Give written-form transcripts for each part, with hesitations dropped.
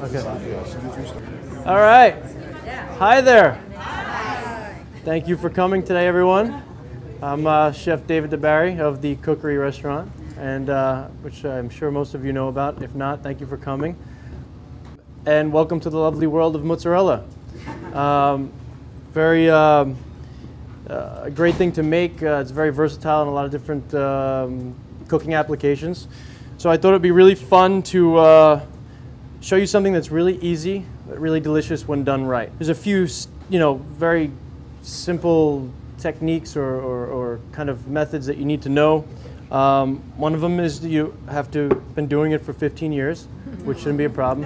Okay. All right. Hi there. Thank you for coming today, everyone. I'm Chef David DiBari of the Cookery Restaurant, and which I'm sure most of you know about. If not, thank you for coming. And welcome to the lovely world of mozzarella. Very a great thing to make. It's very versatile in a lot of different cooking applications. So I thought it'd be really fun to show you something that's really easy, but really delicious when done right. There's a few, very simple techniques or kind of methods that you need to know. One of them is you have to been doing it for 15 years, which shouldn't be a problem.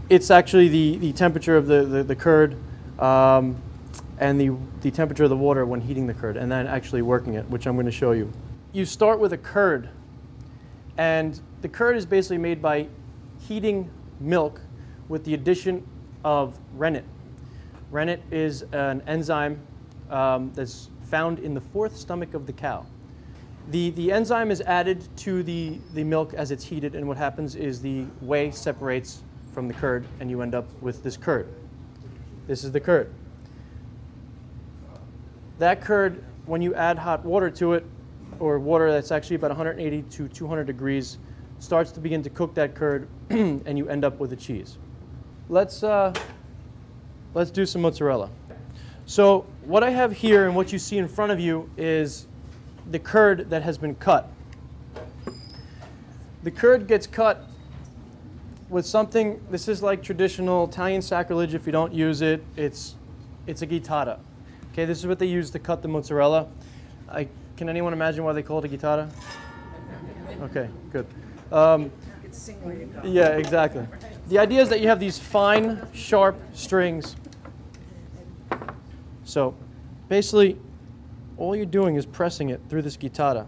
It's actually the temperature of the curd and the temperature of the water when heating the curd, and then actually working it, which I'm going to show you. You start with a curd, and the curd is basically made by heating milk with the addition of rennet. Rennet is an enzyme that's found in the fourth stomach of the cow. The enzyme is added to the milk as it's heated, and what happens is the whey separates from the curd, and you end up with this curd. This is the curd. That curd, when you add hot water to it, or water that's actually about 180 to 200 degrees, starts to begin to cook that curd, and you end up with a cheese. Let's do some mozzarella. So what I have here and what you see in front of you is the curd that has been cut. The curd gets cut with something. This is like traditional Italian sacrilege. If you don't use it, it's a guittata. Okay, this is what they use to cut the mozzarella. Can anyone imagine why they call it a guittata? Okay, good. Yeah, exactly. The idea is that you have these fine, sharp strings. So basically, all you're doing is pressing it through this guittata.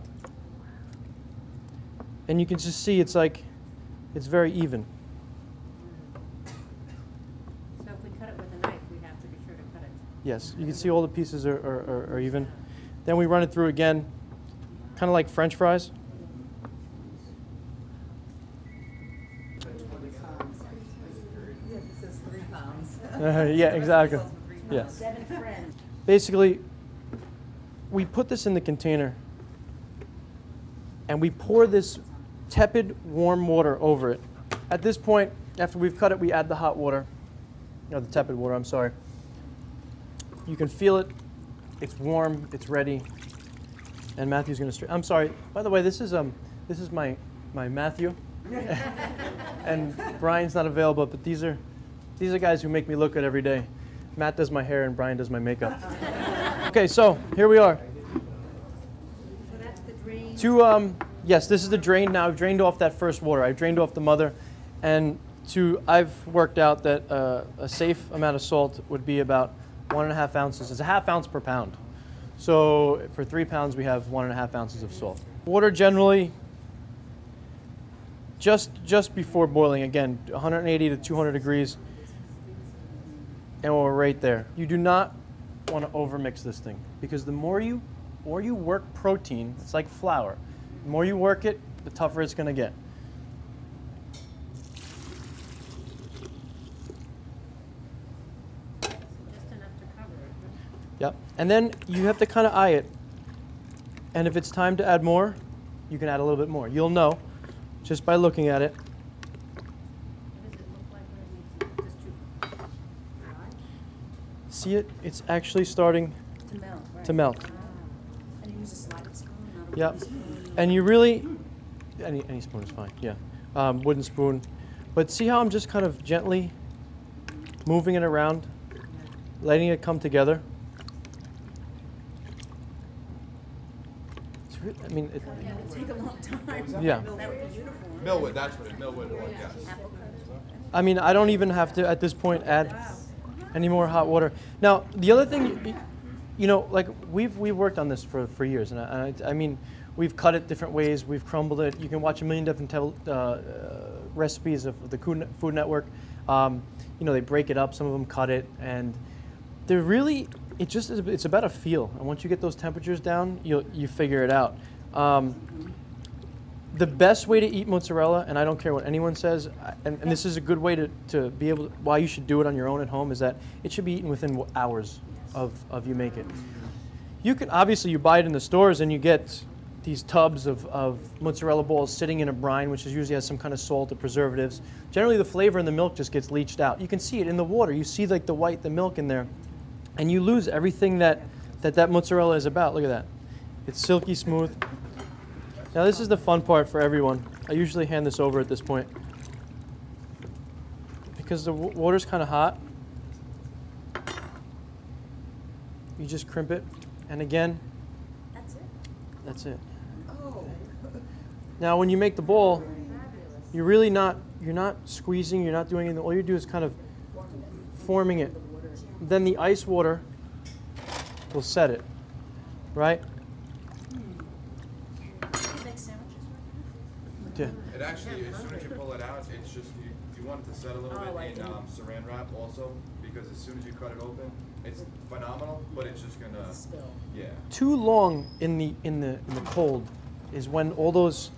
And you can just see it's very even. So if we cut it with a knife, we have to be sure to cut it. Yes, you can see all the pieces are even. Then we run it through again, kind of like French fries. This is 3 pounds. Yeah, exactly. Yeah. 7 friends. Basically, we put this in the container, and we pour this tepid, warm water over it. At this point, after we've cut it, we add the hot water, the tepid water, I'm sorry. You can feel it. It's warm. It's ready. And Matthew's going to. I'm sorry. By the way, this is my Matthew, and Brian's not available. But these are guys who make me look good every day. Matt does my hair and Brian does my makeup. Okay, so here we are. So that's the drain? Yes, this is the drain. Now I've drained off that first water. I've drained off the mother, and I've worked out that a safe amount of salt would be about 1.5 ounces. It's a ½ ounce per pound. So for 3 pounds, we have 1.5 ounces of salt. Water generally just before boiling. Again, 180 to 200 degrees, and we're right there. You do not want to overmix this thing, because the more you work protein, it's like flour. The more you work it, the tougher it's going to get. Yep. And then you have to kind of eye it. And if it's time to add more, you can add a little bit more. You'll know just by looking at it. What does it look like when it needs to See it? It's actually starting melt? Right. to melt. And you use a sliding spoon, not a Yep. wooden spoon. And you really, any spoon is fine, yeah. Wooden spoon. But see how I'm just kind of gently moving it around, letting it come together? I mean, it It'll take a long time. Yeah. Millwood, that's what it is. Millwood, yes. I mean, I don't even have to, at this point, add any more hot water. Now, the other thing, like we've worked on this for years, and I mean, we've cut it different ways. We've crumbled it. You can watch a million different recipes of the Food Network. They break it up. Some of them cut it, and they're really. It's about a feel, and once you get those temperatures down, you figure it out. The best way to eat mozzarella, and I don't care what anyone says, and this is a good way to be able to, why you should do it on your own at home, is that it should be eaten within hours of you make it. You can, obviously you buy it in the stores and you get these tubs of mozzarella balls sitting in a brine, which is usually has some kind of salt or preservatives. Generally the flavor in the milk just gets leached out. You can see it in the water. You see like the milk in there, and you lose everything that mozzarella is about. Look at that. It's silky smooth. Now this is the fun part for everyone. I usually hand this over at this point because the water's kind of hot. You just crimp it, and again, That's it? that's it. Oh. Now when you make the ball, you're not squeezing, you're not doing anything. All you do is kind of forming it. Then the ice water will set it, right? Yeah. It actually, as soon as you pull it out, it's just, you want it to set a little bit in saran wrap also, because as soon as you cut it open, it's phenomenal, but it's just gonna, yeah. Too long in the cold is when all those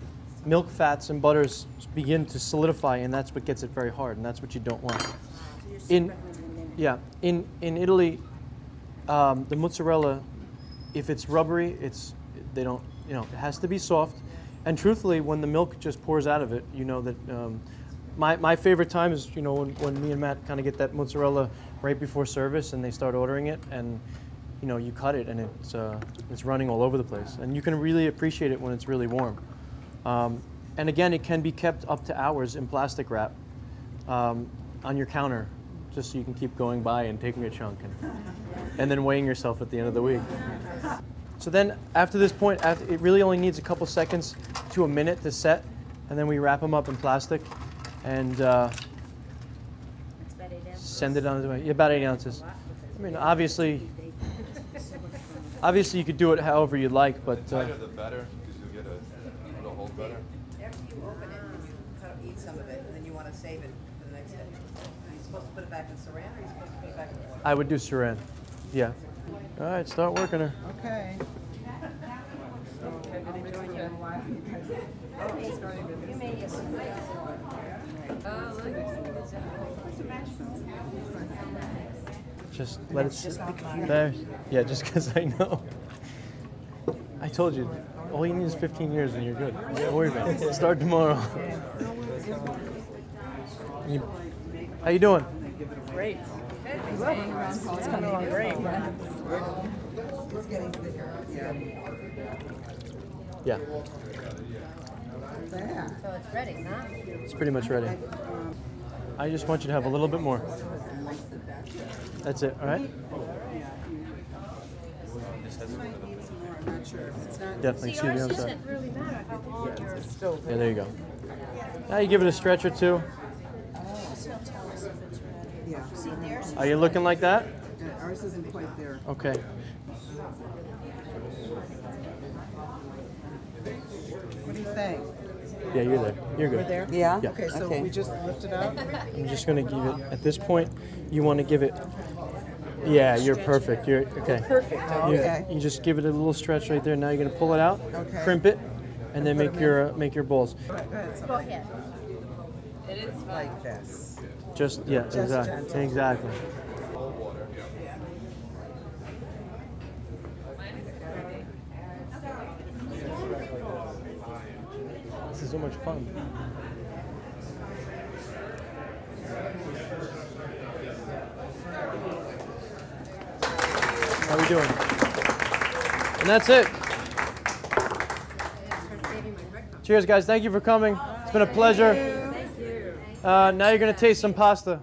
milk fats and butters begin to solidify, and that's what gets it very hard, and that's what you don't want. In Italy, the mozzarella, if it's rubbery, it has to be soft. And truthfully, when the milk just pours out of it, you know that my favorite time is when me and Matt kind of get that mozzarella right before service, and they start ordering it, and you cut it, and it's running all over the place, and you can really appreciate it when it's really warm. And again, it can be kept up to hours in plastic wrap on your counter, just so you can keep going by and taking a chunk, and then weighing yourself at the end of the week. So then, after this point, it really only needs a couple seconds to a minute to set, and then we wrap them up in plastic and send it on the way. About 8 ounces. I mean, obviously you could do it however you'd like, but The tighter the better, because you'll get it'll hold better. After you open it, and you kind of eat some of it, and then you want to save it for the next day. Are you supposed to put it back in saran, or are you supposed to put it back in water? I would do saran. Yeah. All right, start working her. Okay. Just let it sit there. Yeah, just because I know. I told you, all you need is 15 years and you're good. Don't worry about it. Start tomorrow. How you doing? Great. It's coming along great. It's getting thicker. Yeah, So it's ready, huh? it's pretty much ready. I just want you to have a little bit more. That's it, all right? Definitely see the Ours outside. doesn't really matter how long you're... Yeah, there you go. Now you give it a stretch or two. She'll tell us if it's ready. Yeah. See, there's... Are you looking like that? Ours isn't quite there. Okay. What do you think? Yeah, you're there. You're good. We're there? Yeah. Okay, so we just lift it out? I'm just going to give it, at this point, you want to give it, yeah, you're perfect. You're, okay. Perfect, okay. You just give it a little stretch right there. Now you're going to pull it out, Okay. crimp it, and then make your balls. Go ahead, so Go ahead. like this. Just, yeah, exactly. gentle. Exactly. This is so much fun. How we doing? And that's it. Cheers, guys. Thank you for coming. It's been a pleasure. Thank you. Now you're going to taste some pasta.